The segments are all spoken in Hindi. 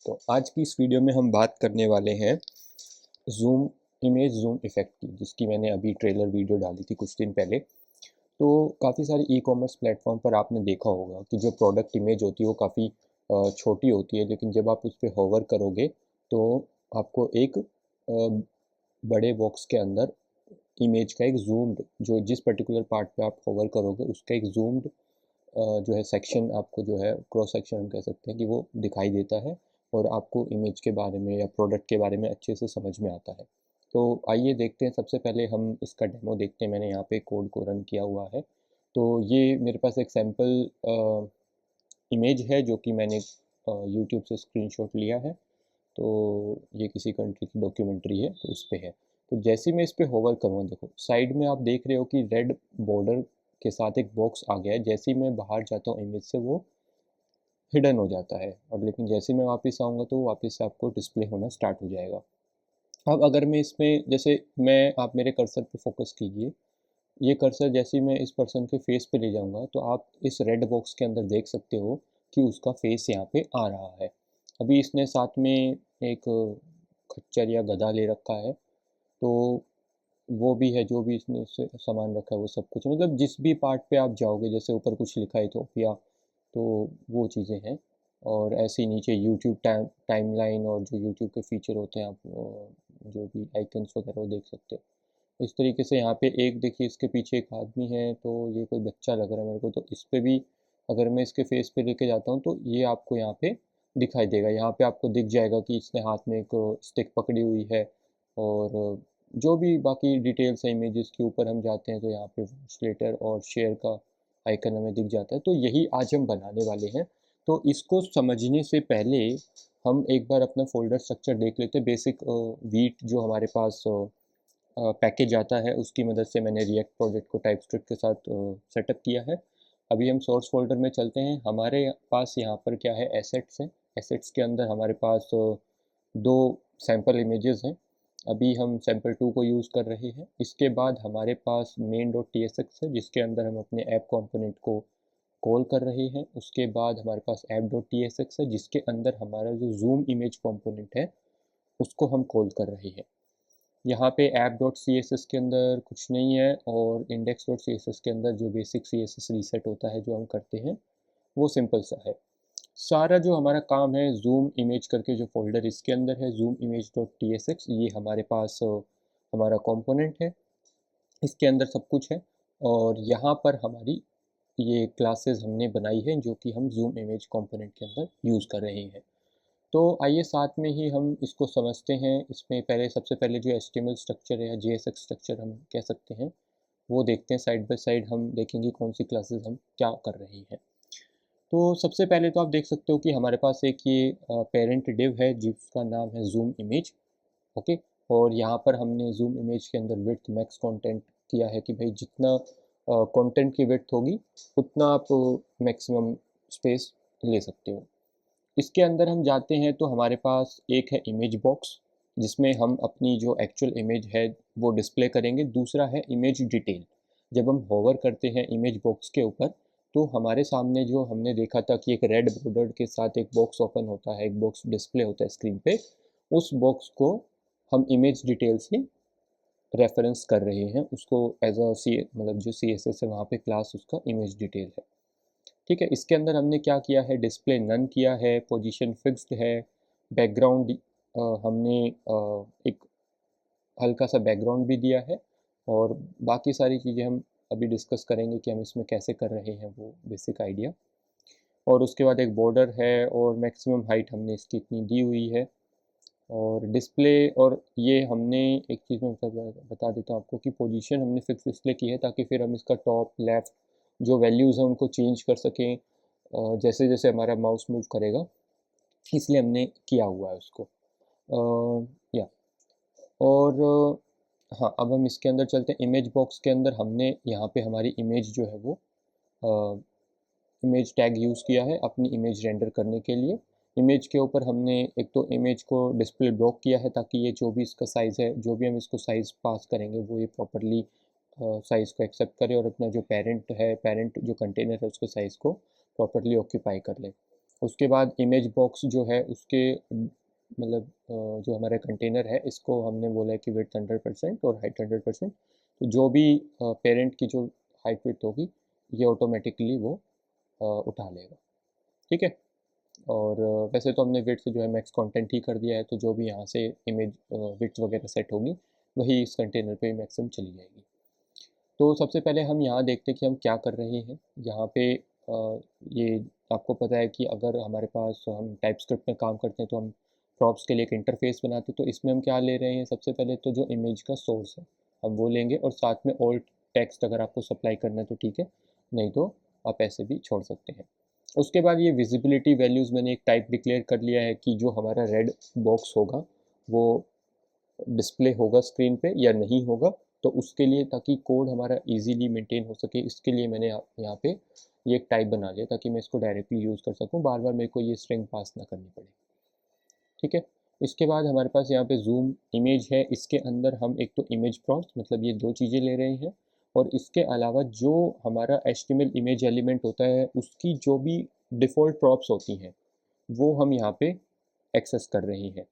दोस्तों, आज की इस वीडियो में हम बात करने वाले हैं ज़ूम इमेज ज़ूम इफ़ेक्ट की, जिसकी मैंने अभी ट्रेलर वीडियो डाली थी कुछ दिन पहले। तो काफ़ी सारे ई-कॉमर्स प्लेटफॉर्म पर आपने देखा होगा कि जो प्रोडक्ट इमेज होती है वो काफ़ी छोटी होती है, लेकिन जब आप उस पे होवर करोगे तो आपको एक बड़े बॉक्स के अंदर इमेज का एक ज़ूम्ड, जो जिस पर्टिकुलर पार्ट पे आप होवर करोगे उसका एक ज़ूम्ड जो है सेक्शन, आपको जो है क्रॉस सेक्शन हम कह सकते हैं कि वो दिखाई देता है और आपको इमेज के बारे में या प्रोडक्ट के बारे में अच्छे से समझ में आता है। तो आइए देखते हैं, सबसे पहले हम इसका डेमो देखते हैं। मैंने यहाँ पे कोड को रन किया हुआ है। तो ये मेरे पास एक सैम्पल इमेज है जो कि मैंने यूट्यूब से स्क्रीनशॉट लिया है। तो ये किसी कंट्री की डॉक्यूमेंट्री है, तो उस पे है। तो जैसे ही मैं इस पे होवर करूँगा, देखो साइड में आप देख रहे हो कि रेड बॉर्डर के साथ एक बॉक्स आ गया है। जैसे ही मैं बाहर जाता हूँ इमेज से, वो हिडन हो जाता है, और लेकिन जैसे मैं वापस आऊँगा तो वापस से आपको डिस्प्ले होना स्टार्ट हो जाएगा। अब अगर मैं इसमें, जैसे मैं, आप मेरे कर्सर पे फोकस कीजिए। ये कर्सर जैसे ही मैं इस पर्सन के फेस पे ले जाऊँगा तो आप इस रेड बॉक्स के अंदर देख सकते हो कि उसका फेस यहाँ पे आ रहा है। अभी इसने साथ में एक खच्चर या गधा ले रखा है, तो वो भी है, जो भी इसने इससे सामान रखा है वो सब कुछ, मतलब जिस भी पार्ट पे आप जाओगे, जैसे ऊपर कुछ लिखा है इथोपिया, तो वो चीज़ें हैं। और ऐसे ही नीचे यूट्यूब टाइमलाइन और जो यूट्यूब के फीचर होते हैं, आप जो भी आइकन्स वगैरह वो देख सकते हो। इस तरीके से यहाँ पे एक देखिए, इसके पीछे एक आदमी है, तो ये कोई बच्चा लग रहा है मेरे को। तो इस पे भी अगर मैं इसके फेस पे लेके जाता हूँ तो ये आपको यहाँ पे दिखाई देगा। यहाँ पे आपको दिख जाएगा कि इसने हाथ में एक स्टिक पकड़ी हुई है, और जो भी बाकी डिटेल्स है इमेजेस के ऊपर हम जाते हैं तो यहाँ पे ट्रांसलेटर और शेयर का आइकन हमें दिख जाता है। तो यही आज हम बनाने वाले हैं। तो इसको समझने से पहले हम एक बार अपना फोल्डर स्ट्रक्चर देख लेते हैं। बेसिक वीट जो हमारे पास पैकेज आता है, उसकी मदद से मैंने रिएक्ट प्रोजेक्ट को टाइपस्क्रिप्ट के साथ सेटअप किया है। अभी हम सोर्स फोल्डर में चलते हैं। हमारे पास यहाँ पर क्या है, एसेट्स हैं। एसेट्स के अंदर हमारे पास दो सैम्पल इमेजेस हैं। अभी हम सैम्पल 2 को यूज़ कर रहे हैं। इसके बाद हमारे पास main.tsx है, जिसके अंदर हम अपने ऐप कंपोनेंट को कॉल कर रहे हैं। उसके बाद हमारे पास app.tsx है, जिसके अंदर हमारा जो जूम इमेज कंपोनेंट है उसको हम कॉल कर रहे हैं। यहाँ पे app.css के अंदर कुछ नहीं है, और index.css के अंदर जो बेसिक css रीसेट होता है जो हम करते हैं, वो सिंपल सा है। सारा जो हमारा काम है जूम इमेज करके जो फोल्डर इसके अंदर है, zoom image dot T S x, ये हमारे पास हमारा कंपोनेंट है। इसके अंदर सब कुछ है, और यहाँ पर हमारी ये क्लासेस हमने बनाई है जो कि हम जूम इमेज कंपोनेंट के अंदर यूज़ कर रहे हैं। तो आइए साथ में ही हम इसको समझते हैं। इसमें पहले, सबसे पहले जो HTML स्ट्रक्चर है या JSX स्ट्रक्चर हम कह सकते हैं, वो देखते हैं। साइड बाय साइड हम देखेंगे कौन सी क्लासेस हम क्या कर रहे हैं। तो सबसे पहले तो आप देख सकते हो कि हमारे पास एक ये पेरेंट डिव है जिसका नाम है जूम इमेज। ओके। और यहाँ पर हमने जूम इमेज के अंदर विड्थ मैक्स कंटेंट किया है कि भाई जितना कंटेंट की विड्थ होगी उतना आप मैक्सिमम स्पेस ले सकते हो। इसके अंदर हम जाते हैं तो हमारे पास एक है इमेज बॉक्स, जिसमें हम अपनी जो एक्चुअल इमेज है वो डिस्प्ले करेंगे। दूसरा है इमेज डिटेल। जब हम होवर करते हैं इमेज बॉक्स के ऊपर, तो हमारे सामने जो हमने देखा था कि एक रेड बॉर्डर के साथ एक बॉक्स ओपन होता है, एक बॉक्स डिस्प्ले होता है स्क्रीन पे, उस बॉक्स को हम इमेज डिटेल से रेफरेंस कर रहे हैं। उसको एज अ सी, मतलब जो CSS है वहाँ पे क्लास उसका इमेज डिटेल है। ठीक है। इसके अंदर हमने क्या किया है, डिस्प्ले नन किया है, पोजीशन फिक्स्ड है, बैकग्राउंड हमने एक हल्का सा बैकग्राउंड भी दिया है, और बाकी सारी चीज़ें हम अभी डिस्कस करेंगे कि हम इसमें कैसे कर रहे हैं, वो बेसिक आइडिया। और उसके बाद एक बॉर्डर है, और मैक्सिमम हाइट हमने इसकी इतनी दी हुई है, और डिस्प्ले। और ये हमने एक चीज़ में बता देता हूँ आपको कि पोजीशन हमने फिक्स इसलिए की है ताकि फिर हम इसका टॉप लेफ़्ट जो वैल्यूज़ हैं उनको चेंज कर सकें जैसे जैसे हमारा माउस मूव करेगा, इसलिए हमने किया हुआ है उसको। या और हाँ, अब हम इसके अंदर चलते हैं। इमेज बॉक्स के अंदर हमने यहाँ पे हमारी इमेज जो है वो इमेज टैग यूज़ किया है अपनी इमेज रेंडर करने के लिए। इमेज के ऊपर हमने एक तो इमेज को डिस्प्ले ब्लॉक किया है ताकि ये जो भी इसका साइज़ है, जो भी हम इसको साइज़ पास करेंगे वो ये प्रॉपरली साइज़ को एक्सेप्ट करे, और अपना जो पेरेंट है, पेरेंट जो कंटेनर है उसके साइज़ को प्रॉपरली ऑक्यूपाई कर ले। उसके बाद इमेज बॉक्स जो है उसके मतलब जो हमारा कंटेनर है इसको हमने बोला है कि विड्थ 100% और हाइट 100%। तो जो भी पेरेंट की जो हाइट विड्थ होगी ये ऑटोमेटिकली वो उठा लेगा। ठीक है। और वैसे तो हमने विड्थ जो है मैक्स कंटेंट ही कर दिया है, तो जो भी यहाँ से इमेज विड्थ वगैरह सेट होगी वही इस कंटेनर पे मैक्सिमम चली जाएगी। तो सबसे पहले हम यहाँ देखते हैं कि हम क्या कर रहे हैं यहाँ पे। ये आपको पता है कि अगर हमारे पास हम टाइपस्क्रिप्ट में काम करते हैं तो हम प्रॉप्स के लिए एक इंटरफेस बनाते हैं। तो इसमें हम क्या ले रहे हैं, सबसे पहले तो जो इमेज का सोर्स है हम वो लेंगे, और साथ में ऑल्ट टेक्स्ट अगर आपको सप्लाई करना है तो ठीक है, नहीं तो आप ऐसे भी छोड़ सकते हैं। उसके बाद ये विजिबिलिटी वैल्यूज़ मैंने एक टाइप डिक्लेयर कर लिया है कि जो हमारा रेड बॉक्स होगा वो डिस्प्ले होगा स्क्रीन पे या नहीं होगा। तो उसके लिए, ताकि कोड हमारा इजीली मेंटेन हो सके, इसके लिए मैंने यहाँ पे ये एक टाइप बना लिया ताकि मैं इसको डायरेक्टली यूज़ कर सकूँ, बार बार मेरे को ये स्ट्रिंग पास ना करनी पड़े। ठीक है। इसके बाद हमारे पास यहाँ पे जूम इमेज है, इसके अंदर हम एक तो इमेज प्रॉम्प्ट मतलब ये दो चीज़ें ले रहे हैं, और इसके अलावा जो हमारा HTML इमेज एलिमेंट होता है उसकी जो भी डिफ़ॉल्ट प्रॉप्स होती हैं वो हम यहाँ पे एक्सेस कर रहे हैं।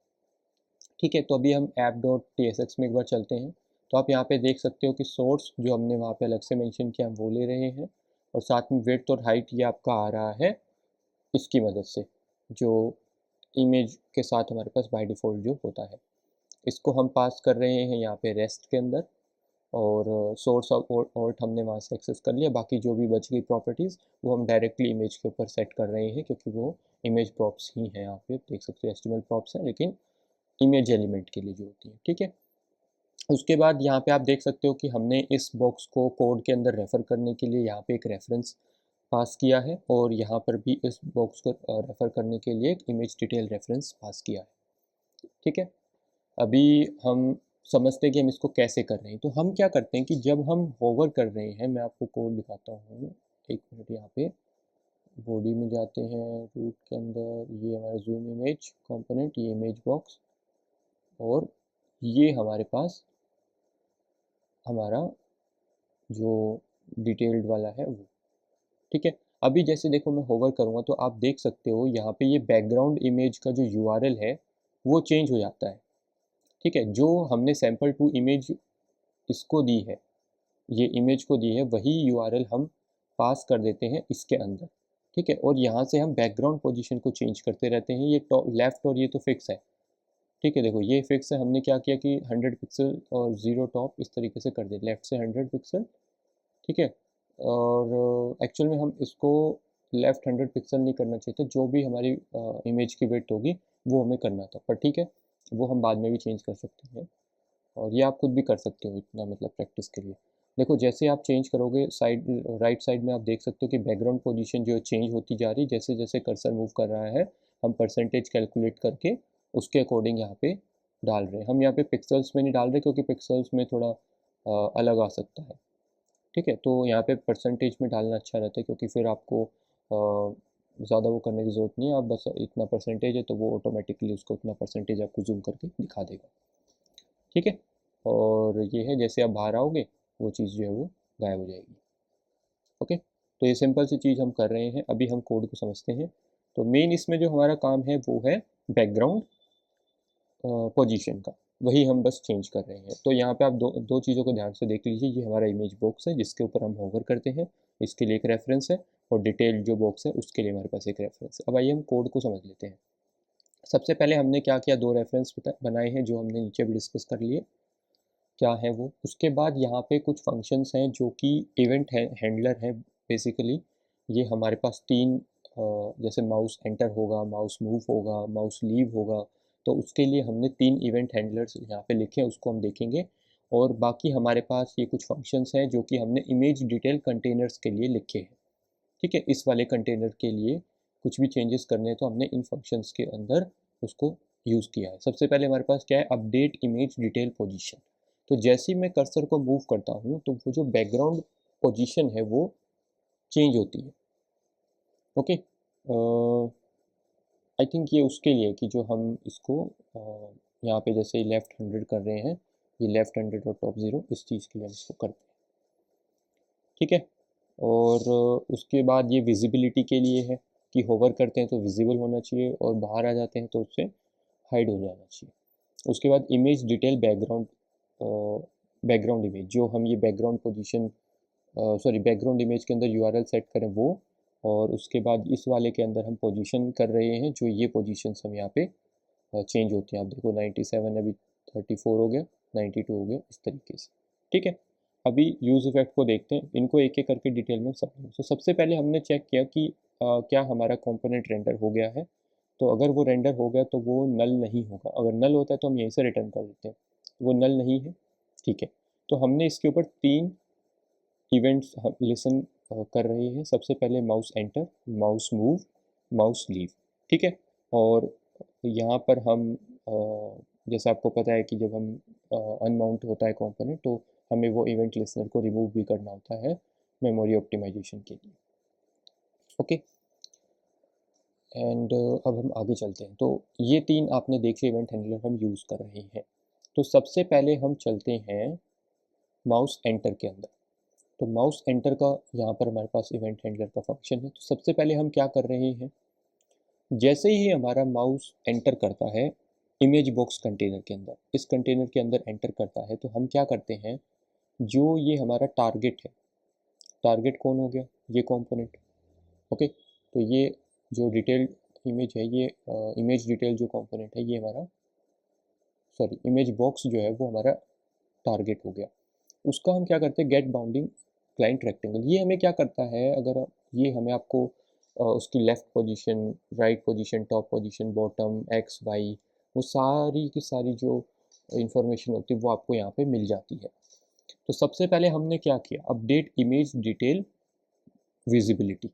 ठीक है। तो अभी हम app.tsx में एक बार चलते हैं। तो आप यहाँ पे देख सकते हो कि सोर्स जो हमने वहाँ पे अलग से मेंशन किया हम वो ले रहे हैं, और साथ में विड्थ और हाइट ये आपका आ रहा है इसकी मदद से, जो इमेज के साथ हमारे पास बाय डिफ़ॉल्ट जो होता है। इसको हम पास कर रहे हैं यहाँ पे रेस्ट के अंदर, और सोर्स और ऑल्ट हमने वहाँ से एक्सेस कर लिया। बाकी जो भी बच गई प्रॉपर्टीज़ वो हम डायरेक्टली इमेज के ऊपर सेट कर रहे हैं, क्योंकि वो इमेज प्रॉप्स ही हैं। यहाँ पे देख सकते हो HTML प्रॉप्स हैं, लेकिन इमेज एलिमेंट के लिए जो होती है। ठीक है। उसके बाद यहाँ पे आप देख सकते हो कि हमने इस बॉक्स को कोड के अंदर रेफ़र करने के लिए यहाँ पे एक रेफरेंस पास किया है, और यहाँ पर भी इस बॉक्स को रेफ़र करने के लिए एक इमेज डिटेल रेफरेंस पास किया है। ठीक है। अभी हम समझते हैं कि हम इसको कैसे कर रहे हैं। तो हम क्या करते हैं कि जब हम होवर कर रहे हैं, मैं आपको कोड दिखाता हूँ, एक मिनट। यहाँ पे बॉडी में जाते हैं, रूट के अंदर ये हमारा जूम इमेज कंपोनेंट, ये इमेज बॉक्स, और ये हमारे पास हमारा जो डिटेल्ड वाला है वो। ठीक है। अभी जैसे देखो मैं होवर करूँगा तो आप देख सकते हो यहाँ पे ये बैकग्राउंड इमेज का जो URL है वो चेंज हो जाता है। ठीक है। जो हमने सैम्पल टू इमेज इसको दी है, ये इमेज को दी है, वही URL हम पास कर देते हैं इसके अंदर। ठीक है। और यहाँ से हम बैकग्राउंड पोजीशन को चेंज करते रहते हैं। ये टॉप लेफ्ट और ये तो फिक्स है। ठीक है। देखो ये फिक्स है, हमने क्या किया कि 100 पिक्सल और 0 टॉप इस तरीके से कर दिया, लेफ्ट से 100 पिक्सल। ठीक है। और एक्चुअल में हम इसको लेफ्ट 100 पिक्सल नहीं करना चाहिए था, जो भी हमारी इमेज की विड्थ होगी वो हमें करना था, पर ठीक है, वो हम बाद में भी चेंज कर सकते हैं, और ये आप खुद भी कर सकते हो इतना, मतलब प्रैक्टिस के लिए। देखो जैसे आप चेंज करोगे साइड, राइट साइड में आप देख सकते हो कि बैकग्राउंड पोजीशन जो है चेंज होती जा रही है, जैसे जैसे कर्सर मूव कर रहा है हम परसेंटेज कैलकुलेट करके उसके अकॉर्डिंग यहाँ पे डाल रहे हैं। हम यहाँ पे पिक्सल्स में नहीं डाल रहे क्योंकि पिक्सल्स में थोड़ा अलग आ सकता है। ठीक है। तो यहाँ पे परसेंटेज में डालना अच्छा रहता है, क्योंकि फिर आपको ज़्यादा वो करने की ज़रूरत नहीं है। आप बस इतना परसेंटेज है तो वो ऑटोमेटिकली उसको उतना परसेंटेज आपको जूम करके दिखा देगा। ठीक है। और ये है, जैसे आप बाहर आओगे वो चीज़ जो है वो गायब हो जाएगी। ओके। तो ये सिंपल सी चीज़ हम कर रहे हैं। अभी हम कोड को समझते हैं। तो मेन इसमें जो हमारा काम है वो है बैकग्राउंड पोजीशन का, वही हम बस चेंज कर रहे हैं। तो यहाँ पे आप दो दो चीज़ों को ध्यान से देख लीजिए। ये हमारा इमेज बॉक्स है जिसके ऊपर हम होवर करते हैं, इसके लिए एक रेफरेंस है, और डिटेल जो बॉक्स है उसके लिए हमारे पास एक रेफरेंस है। अब आइए हम कोड को समझ लेते हैं। सबसे पहले हमने क्या किया, दो रेफरेंस बनाए हैं जो हमने नीचे भी डिस्कस कर लिए क्या है वो। उसके बाद यहाँ पे कुछ फंक्शंस हैं जो कि इवेंट हैंडलर हैं बेसिकली। ये हमारे पास तीन, जैसे माउस एंटर होगा, माउस मूव होगा, माउस लीव होगा, तो उसके लिए हमने तीन इवेंट हैंडलर्स यहाँ पे लिखे हैं, उसको हम देखेंगे। और बाकी हमारे पास ये कुछ फंक्शंस हैं जो कि हमने इमेज डिटेल कंटेनर्स के लिए लिखे हैं। ठीक है। इस वाले कंटेनर के लिए कुछ भी चेंजेस करने हैं तो हमने इन फंक्शंस के अंदर उसको यूज़ किया है। सबसे पहले हमारे पास क्या है, अपडेट इमेज डिटेल पोजीशन। तो जैसे ही मैं कर्सर को मूव करता हूँ तो वो जो बैकग्राउंड पोजीशन है वो चेंज होती है। ओके। आई थिंक ये उसके लिए कि जो हम इसको यहाँ पे जैसे लेफ्ट 100 कर रहे हैं, ये लेफ्ट 100 और टॉप 0, इस चीज़ के लिए हम इसको करते हैं। ठीक है। और उसके बाद ये विजिबिलिटी के लिए है कि होवर करते हैं तो विजिबल होना चाहिए और बाहर आ जाते हैं तो उससे हाइड हो जाना चाहिए। उसके बाद इमेज डिटेल बैकग्राउंड इमेज, जो हम ये बैकग्राउंड पोजीशन बैकग्राउंड इमेज के अंदर यूआरएल सेट करें वो, और उसके बाद इस वाले के अंदर हम पोजीशन कर रहे हैं, जो ये पोजीशंस हम यहाँ पे चेंज होती हैं। आप देखो 97 अभी 34 हो गया, 92 हो गया, इस तरीके से। ठीक है, अभी यूज़ इफेक्ट को देखते हैं, इनको एक एक करके डिटेल में सब। तो सबसे पहले हमने चेक किया कि क्या हमारा कंपोनेंट रेंडर हो गया है। तो अगर वो रेंडर हो गया तो वो नल नहीं होगा, अगर नल होता है तो हम यहीं से रिटर्न कर देते हैं। वो नल नहीं है, ठीक है। तो हमने इसके ऊपर 3 इवेंट्स हम लिसन कर रहे हैं। सबसे पहले mouse enter, mouse move, mouse leave, ठीक है। और यहाँ पर हम जैसा आपको पता है कि जब हम अनमाउंट होता है कंपोनेंट तो हमें वो इवेंट लिसनर को रिमूव भी करना होता है मेमोरी ऑप्टिमाइजेशन के लिए। ओके, एंड अब हम आगे चलते हैं। तो ये 3 आपने देखे इवेंट हैंडलर हम यूज़ कर रहे हैं। तो सबसे पहले हम चलते हैं माउस एंटर के अंदर। तो माउस एंटर का यहाँ पर हमारे पास इवेंट हैंडलर का फंक्शन है। तो सबसे पहले हम क्या कर रहे हैं, जैसे ही हमारा माउस एंटर करता है इमेज बॉक्स कंटेनर के अंदर, इस कंटेनर के अंदर एंटर करता है, तो हम क्या करते हैं, जो ये हमारा टारगेट है, टारगेट कौन हो गया, ये कंपोनेंट। ओके, तो ये जो डिटेल इमेज है, ये इमेज डिटेल जो कंपोनेंट है, ये हमारा इमेज बॉक्स जो है वो हमारा टारगेट हो गया। उसका हम क्या करते हैं, गेट बाउंडिंग क्लाइंट रेक्टेंगल। ये हमें क्या करता है, अगर ये हमें आपको उसकी left position, right position, top position, bottom, X Y, वो सारी की सारी जो इंफॉर्मेशन होती है वो आपको यहाँ पे मिल जाती है। तो सबसे पहले हमने क्या किया, अपडेट इमेज डिटेल विजिबिलिटी।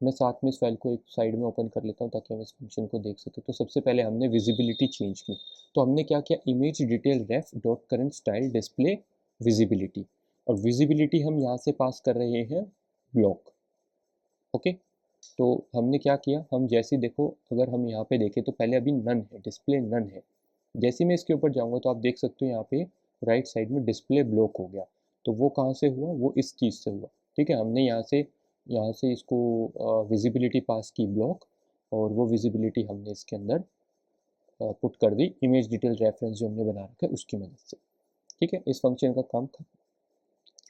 मैं साथ में इस फाइल को एक साइड में ओपन कर लेता हूँ ताकि हम इस फंक्शन को देख सकें। तो सबसे पहले हमने विजिबिलिटी चेंज की। तो हमने क्या किया, image detail ref dot current style display visibility, और विजिबिलिटी हम यहाँ से पास कर रहे हैं ब्लॉक। ओके, तो हमने क्या किया, हम जैसे देखो, अगर हम यहाँ पे देखें तो पहले अभी नन है, डिस्प्ले नन है। जैसे मैं इसके ऊपर जाऊँगा तो आप देख सकते हो यहाँ पे राइट साइड में डिस्प्ले ब्लॉक हो गया। तो वो कहाँ से हुआ, वो इस चीज़ से हुआ। ठीक है, हमने यहाँ से इसको विजिबिलिटी पास की ब्लॉक, और वो विजिबिलिटी हमने इसके अंदर पुट कर दी इमेज डिटेल रेफरेंस जो हमने बना रखा है उसकी मदद से। ठीक है, इस फंक्शन का काम खत्म।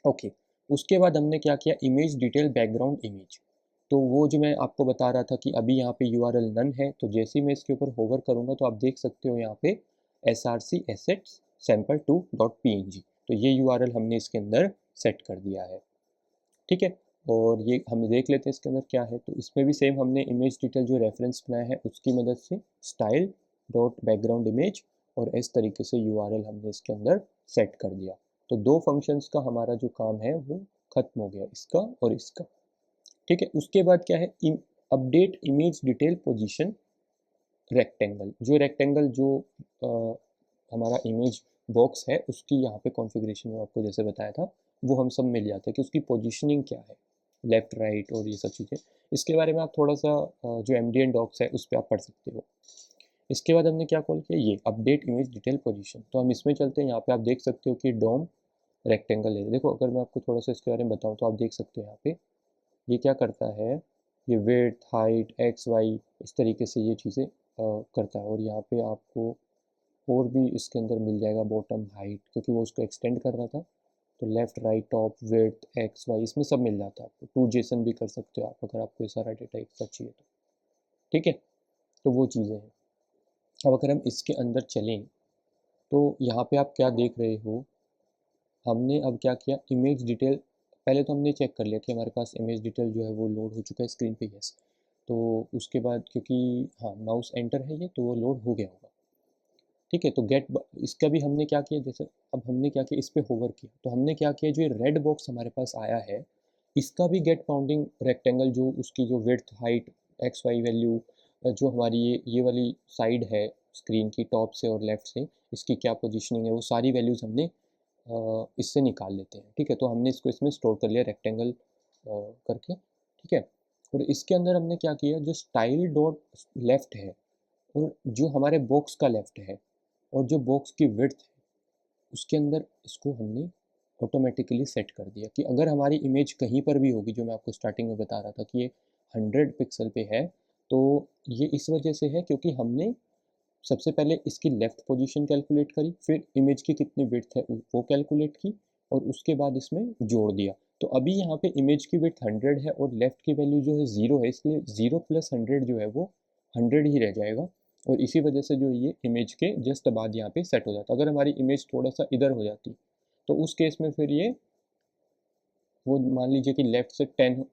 ओके, उसके बाद हमने क्या किया, इमेज डिटेल बैकग्राउंड इमेज। तो वो जो मैं आपको बता रहा था कि अभी यहाँ पे यूआरएल नन है, तो जैसे ही मैं इसके ऊपर होवर करूँगा तो आप देख सकते हो यहाँ पे src assets sample2 .png, तो ये यूआरएल हमने इसके अंदर सेट कर दिया है। ठीक है, और ये हम देख लेते हैं इसके अंदर क्या है। तो इसमें भी सेम हमने इमेज डिटेल जो रेफरेंस बनाया है उसकी मदद से स्टाइल डॉट बैकग्राउंड इमेज, और इस तरीके से यूआरएल हमने इसके अंदर सेट कर दिया। तो 2 फंक्शंस का हमारा जो काम है वो खत्म हो गया, इसका और इसका। ठीक है, उसके बाद क्या है, update image detail position rectangle. जो रेक्टेंगल जो हमारा इमेज बॉक्स है उसकी यहाँ पे कॉन्फ़िगरेशन में आपको जैसे बताया था वो हम सब मिल जाता है कि उसकी पोजीशनिंग क्या है, लेफ़्ट राइट और ये सब चीज़ें। इसके बारे में आप थोड़ा सा जो एमडीएन डॉक्स है उस पर आप पढ़ सकते हो। इसके बाद हमने क्या कॉल किया, ये अपडेट इमेज डिटेल पोजीशन। तो हम इसमें चलते हैं, यहाँ पे आप देख सकते हो कि डोम रेक्टेंगल है। देखो, अगर मैं आपको थोड़ा सा इसके बारे में बताऊँ तो आप देख सकते हो यहाँ पे ये क्या करता है, ये विड्थ, हाइट, एक्स वाई, इस तरीके से ये चीज़ें करता है। और यहाँ पे आपको और भी इसके अंदर मिल जाएगा, बॉटम, हाइट, क्योंकि वो उसको एक्सटेंड कर रहा था। तो left, right, top, width, X Y, इसमें सब मिल जाता है आपको। 2JSON भी कर सकते हो आप अगर आपको ये सारा डेटा एक साथ चाहिए तो। ठीक है, तो वो चीज़ें हैं। अब अगर हम इसके अंदर चलें तो यहाँ पे आप क्या देख रहे हो, हमने अब क्या किया, इमेज डिटेल पहले तो हमने चेक कर लिया कि हमारे पास इमेज डिटेल जो है वो लोड हो चुका है स्क्रीन पे, यस। तो उसके बाद क्योंकि हाँ माउस एंटर है ये, तो वो लोड हो गया होगा। ठीक है, तो इसका भी हमने क्या किया, जैसे अब हमने क्या किया, इस पर होवर किया तो हमने क्या किया, जो ये रेड बॉक्स हमारे पास आया है इसका भी गेट बाउंडिंग रेक्टेंगल, जो उसकी जो width, height, X Y value, जो हमारी ये वाली साइड है स्क्रीन की, टॉप से और लेफ़्ट से इसकी क्या पोजीशनिंग है, वो सारी वैल्यूज़ हमने इससे निकाल लेते हैं। ठीक है, तो हमने इसको इसमें स्टोर कर लिया रेक्टेंगल करके। ठीक है, और इसके अंदर हमने क्या किया, जो स्टाइल डॉट लेफ़्ट है और जो हमारे बॉक्स का लेफ़्ट है और जो बॉक्स की विड्थ है उसके अंदर इसको हमने ऑटोमेटिकली सेट कर दिया कि अगर हमारी इमेज कहीं पर भी होगी, जो मैं आपको स्टार्टिंग में बता रहा था कि ये 100 पिक्सल पे है, तो ये इस वजह से है क्योंकि हमने सबसे पहले इसकी लेफ़्ट पोजीशन कैलकुलेट करी, फिर इमेज की कितनी विड्थ है वो कैलकुलेट की और उसके बाद इसमें जोड़ दिया। तो अभी यहाँ पे इमेज की विड्थ 100 है और लेफ़्ट की वैल्यू जो है 0 है, इसलिए 0 + 100 जो है वो 100 ही रह जाएगा और इसी वजह से जो ये इमेज के जस्ट बाद यहाँ पे सेट हो जाता। अगर हमारी इमेज थोड़ा-सा इधर हो जाती, तो उस केस में फिर ये वो मान लीजिए कि लेफ़्ट से 10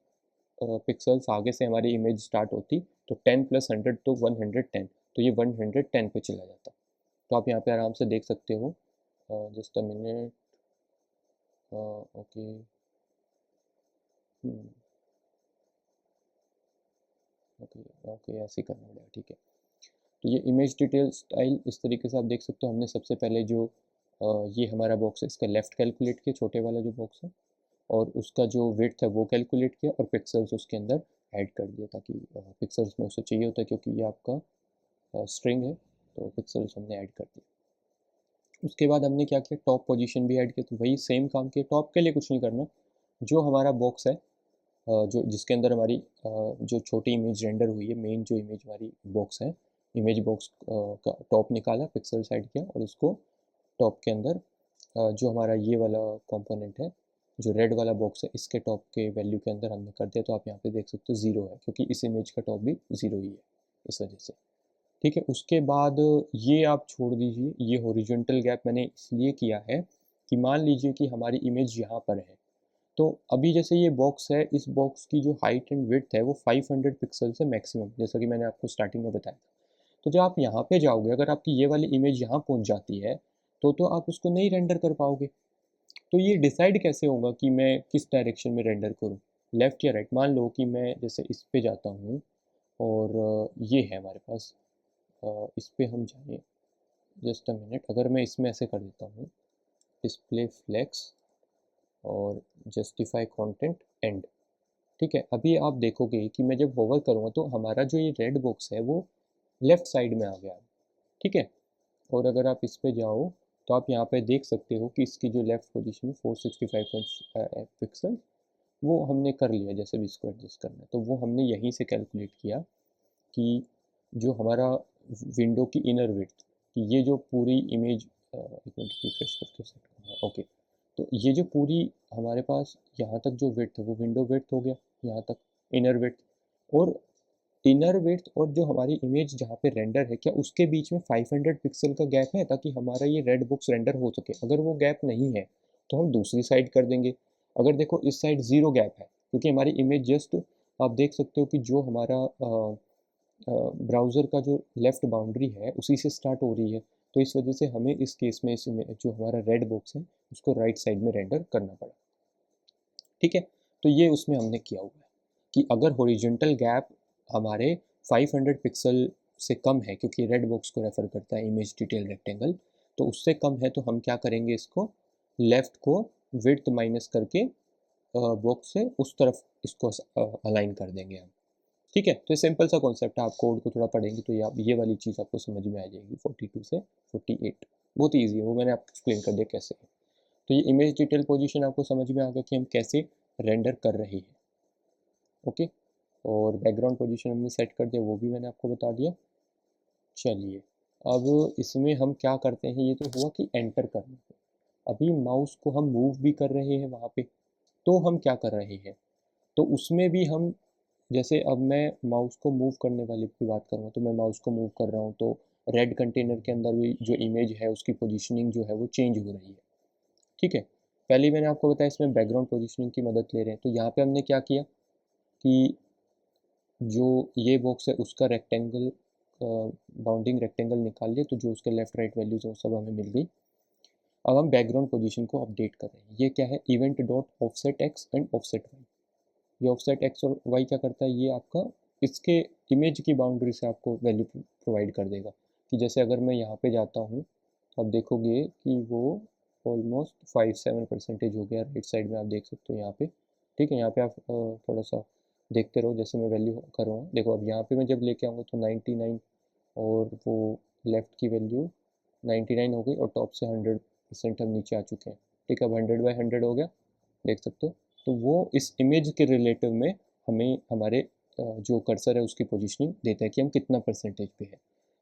पिक्सेल्स आगे से हमारी इमेज स्टार्ट होती, तो 10 + 100 तो 110, तो ये 110 पे चला जाता। तो आप यहाँ पे आराम से देख सकते हो। Just a minute. Okay. Okay okay, ऐसे ही करना पड़ेगा, ठीक है। तो ये इमेज डिटेल स्टाइल इस तरीके से आप देख सकते हो। हमने सबसे पहले जो ये हमारा बॉक्स है इसका लेफ़्ट कैलकुलेट किया, छोटे वाला जो बॉक्स है, और उसका जो विड्थ है वो कैलकुलेट किया और पिक्सेल्स उसके अंदर ऐड कर दिया, ताकि पिक्सेल्स में उसे चाहिए होता है क्योंकि ये आपका स्ट्रिंग है, तो पिक्सेल्स हमने ऐड कर दिया। उसके बाद हमने क्या किया, टॉप पोजीशन भी ऐड किया, तो वही सेम काम किया। टॉप के लिए कुछ नहीं करना, जो हमारा बॉक्स है जो जिसके अंदर हमारी जो छोटी इमेज रेंडर हुई है, मेन जो इमेज हमारी बॉक्स है, इमेज बॉक्स का टॉप निकाला, पिक्सल ऐड किया और उसको टॉप के अंदर जो हमारा ये वाला कंपोनेंट है, जो रेड वाला बॉक्स है, इसके टॉप के वैल्यू के अंदर हमने कर दिया। तो आप यहाँ पे देख सकते हो 0 है क्योंकि इस इमेज का टॉप भी 0 ही है इस वजह से। ठीक है, उसके बाद ये आप छोड़ दीजिए, ये हॉरिजॉन्टल गैप मैंने इसलिए किया है कि मान लीजिए कि हमारी इमेज यहाँ पर है, तो अभी जैसे ये बॉक्स है, इस बॉक्स की जो हाइट एंड विड्थ है वो 500 पिक्सेल्स है मैक्सिमम, जैसा कि मैंने आपको स्टार्टिंग में बताया था। तो जब आप यहाँ पे जाओगे, अगर आपकी ये वाली इमेज यहाँ पहुँच जाती है, तो आप उसको नहीं रेंडर कर पाओगे। तो ये डिसाइड कैसे होगा कि मैं किस डायरेक्शन में रेंडर करूँ, लेफ़्ट या राइट? मान लो कि मैं जैसे इस पे जाता हूँ और ये है हमारे पास, इस पे हम जाएँ, जस्ट अ मिनट, अगर मैं इसमें ऐसे कर देता हूँ, डिस्प्ले फ्लेक्स और जस्टिफाई कंटेंट एंड। ठीक है, अभी आप देखोगे कि मैं जब होवर करूँगा तो हमारा जो ये रेड बॉक्स है वो लेफ़्ट साइड में आ गया है, ठीक है? और अगर आप इस पे जाओ तो आप यहाँ पे देख सकते हो कि इसकी जो लेफ़्ट पोजीशन है 465 पिक्सल, वो हमने कर लिया, जैसे भी इसको एडजस्ट करना है। तो वो हमने यहीं से कैलकुलेट किया कि जो हमारा विंडो की इनर विड्थ, कि ये जो पूरी इमेज एक मिनट रिफ्रेश करके सेट करना, ओके। तो ये जो पूरी हमारे पास यहाँ तक जो विड्थ है वो विंडो विड्थ हो गया, यहाँ तक इनर विड्थ। और इनर विड्थ और जो हमारी इमेज जहाँ पे रेंडर है, क्या उसके बीच में 500 पिक्सल का गैप है ताकि हमारा ये रेड बॉक्स रेंडर हो सके? अगर वो गैप नहीं है तो हम दूसरी साइड कर देंगे। अगर देखो इस साइड ज़ीरो गैप है क्योंकि हमारी इमेज जस्ट, आप देख सकते हो कि जो हमारा ब्राउज़र का जो लेफ़्ट बाउंड्री है उसी से स्टार्ट हो रही है, तो इस वजह से हमें इस केस में इसमें जो हमारा रेड बॉक्स है उसको राइट साइड में रेंडर करना पड़ा। ठीक है, तो ये उसमें हमने किया हुआ है कि अगर हॉरिजॉन्टल गैप हमारे 500 पिक्सल से कम है, क्योंकि रेड बॉक्स को रेफर करता है इमेज डिटेल रेक्टेंगल, तो उससे कम है तो हम क्या करेंगे, इसको लेफ़्ट को विड्थ माइनस करके बॉक्स से उस तरफ इसको अलाइन कर देंगे हम। ठीक है, तो ये सिंपल सा कॉन्सेप्ट है, आप कोड को थोड़ा पढ़ेंगे तो ये वाली चीज़ आपको समझ में आ जाएगी। 42 से 48 बहुत ईजी है, वो मैंने आपको एक्सप्लेन कर दिया कैसे है। तो ये इमेज डिटेल पोजीशन आपको समझ में आ गया कि हम कैसे रेंडर कर रहे हैं। ओके, और बैकग्राउंड पोजीशन हमने सेट कर दिया, वो भी मैंने आपको बता दिया। चलिए, अब इसमें हम क्या करते हैं, ये तो हुआ कि एंटर करना है। अभी माउस को हम मूव भी कर रहे हैं वहाँ पे, तो हम क्या कर रहे हैं, तो उसमें भी हम, जैसे अब मैं माउस को मूव करने वाले की बात करूँ तो मैं माउस को मूव कर रहा हूँ, तो रेड कंटेनर के अंदर भी जो इमेज है उसकी पोजीशनिंग जो है वो चेंज हो रही है। ठीक है, पहले ही मैंने आपको बताया इसमें बैकग्राउंड पोजीशनिंग की मदद ले रहे हैं, तो यहाँ पे हमने क्या किया कि जो ये बॉक्स है उसका रेक्टेंगल, बाउंडिंग रेक्टेंगल निकाल लिए, तो जो उसके लेफ्ट राइट वैल्यूज़ हैं वो सब हमें मिल गई। अब हम बैकग्राउंड पोजीशन को अपडेट कर रहे हैं। ये क्या है, event dot offset X and offset Y. ये ऑफसेट एक्स और वाई क्या करता है, ये आपका इसके इमेज की बाउंड्री से आपको वैल्यू प्रोवाइड कर देगा। कि जैसे अगर मैं यहाँ पे जाता हूँ तो आप देखोगे कि वो ऑलमोस्ट 5-7% हो गया, राइट साइड में आप देख सकते हो यहाँ पे। ठीक है, यहाँ पे आप थोड़ा सा देखते रहो, जैसे मैं वैल्यू कर रहा हूँ, देखो अब यहाँ पे मैं जब लेके आऊँगा तो 99 और वो लेफ़्ट की वैल्यू 99 हो गई और टॉप से 100% हम नीचे आ चुके हैं। ठीक है, अब 100/100 हो गया, देख सकते हो। तो वो इस इमेज के रिलेटिव में हमें हमारे जो कर्सर है उसकी पोजीशनिंग देता है कि हम कितना परसेंटेज पे है।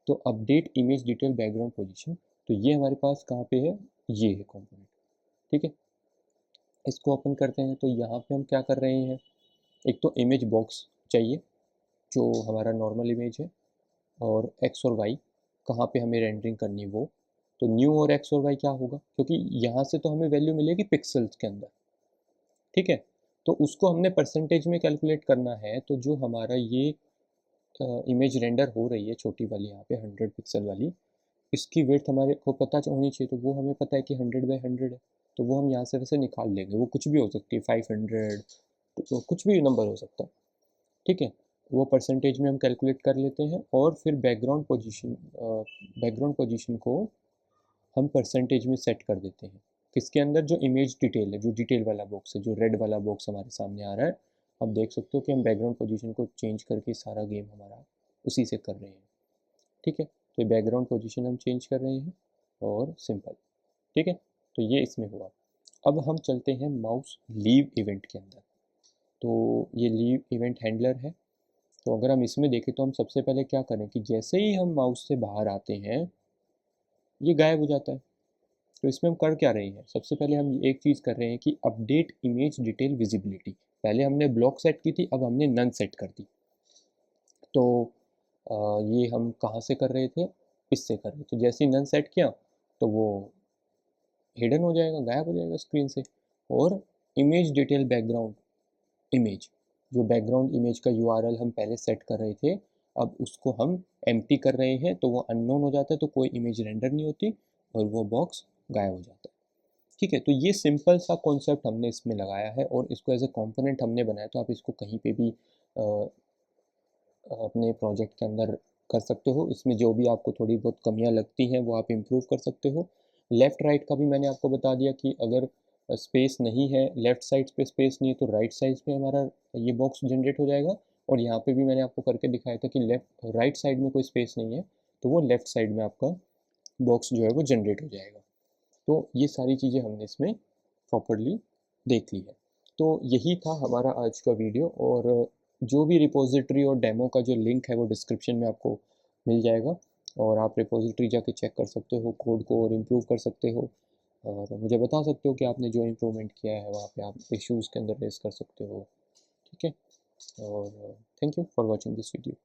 तो update image detail background position, तो ये हमारे पास कहाँ पे है, ये है कंपोनेंट। ठीक है, इसको ओपन करते हैं तो यहाँ पे हम क्या कर रहे हैं, एक तो इमेज बॉक्स चाहिए जो हमारा नॉर्मल इमेज है, और एक्स और वाई कहाँ पे हमें रेंडरिंग करनी है वो। तो न्यू और एक्स और वाई क्या होगा, क्योंकि यहाँ से तो हमें वैल्यू मिलेगी पिक्सल्स के अंदर। ठीक है, तो उसको हमने परसेंटेज में कैलकुलेट करना है। तो जो हमारा ये इमेज रेंडर हो रही है छोटी वाली यहाँ पे 100 पिक्सल वाली, इसकी विड्थ हमारे को पता होनी चाहिए। तो वो हमें पता है कि 100 बाई 100 है, तो वो हम यहाँ से वैसे निकाल लेंगे। वो कुछ भी हो सकती है, 500, तो कुछ भी नंबर हो सकता है। ठीक है, वो परसेंटेज में हम कैलकुलेट कर लेते हैं, और फिर बैकग्राउंड पोजीशन को हम परसेंटेज में सेट कर देते हैं। किसके अंदर, जो इमेज डिटेल है, जो डिटेल वाला बॉक्स है, जो रेड वाला बॉक्स हमारे सामने आ रहा है। आप देख सकते हो कि हम बैकग्राउंड पोजीशन को चेंज करके सारा गेम हमारा उसी से कर रहे हैं। ठीक है, तो बैकग्राउंड पोजीशन हम चेंज कर रहे हैं, और सिंपल। ठीक है, तो ये इसमें हुआ। अब हम चलते हैं माउस लीव इवेंट के अंदर। तो ये लीव इवेंट हैंडलर है। तो अगर हम इसमें देखें तो हम सबसे पहले क्या करें कि जैसे ही हम माउस से बाहर आते हैं, ये गायब हो जाता है। तो इसमें हम कर क्या रहे हैं, सबसे पहले हम एक चीज़ कर रहे हैं कि अपडेट इमेज डिटेल विजिबिलिटी। पहले हमने ब्लॉक सेट की थी, अब हमने नन सेट कर दी। तो ये हम कहाँ से कर रहे थे, इससे कर रहे थे। तो जैसे ही नन सेट किया तो वो हिडन हो जाएगा, गायब हो जाएगा स्क्रीन से। और इमेज डिटेल बैकग्राउंड इमेज, जो बैकग्राउंड इमेज का यूआरएल हम पहले सेट कर रहे थे, अब उसको हम एम्प्टी कर रहे हैं, तो वो अननोन हो जाता है, तो कोई इमेज रेंडर नहीं होती, और वो बॉक्स गायब हो जाता है। ठीक है, तो ये सिंपल सा कॉन्सेप्ट हमने इसमें लगाया है, और इसको एज ए कॉम्पोनेंट हमने बनाया। तो आप इसको कहीं पे भी अपने प्रोजेक्ट के अंदर कर सकते हो। इसमें जो भी आपको थोड़ी बहुत कमियां लगती हैं वो आप इम्प्रूव कर सकते हो। लेफ़्ट राइट का भी मैंने आपको बता दिया कि अगर स्पेस नहीं है, लेफ़्ट साइड पे स्पेस नहीं है, तो राइट साइड पे हमारा ये बॉक्स जनरेट हो जाएगा। और यहाँ पे भी मैंने आपको करके दिखाया था कि लेफ़्ट राइट साइड में कोई स्पेस नहीं है, तो वो लेफ़्ट साइड में आपका बॉक्स जो है वो जनरेट हो जाएगा। तो ये सारी चीज़ें हमने इसमें प्रॉपरली देख ली है। तो यही था हमारा आज का वीडियो, और जो भी रिपोजिटरी और डेमो का जो लिंक है वो डिस्क्रिप्शन में आपको मिल जाएगा, और आप रिपोजिटरी जाके चेक कर सकते हो, कोड को और इम्प्रूव कर सकते हो, और मुझे बता सकते हो कि आपने जो इम्प्रूवमेंट किया है वहाँ पे आप इश्यूज़ के अंदर रेस कर सकते हो। ठीक है, और thank you for watching this video.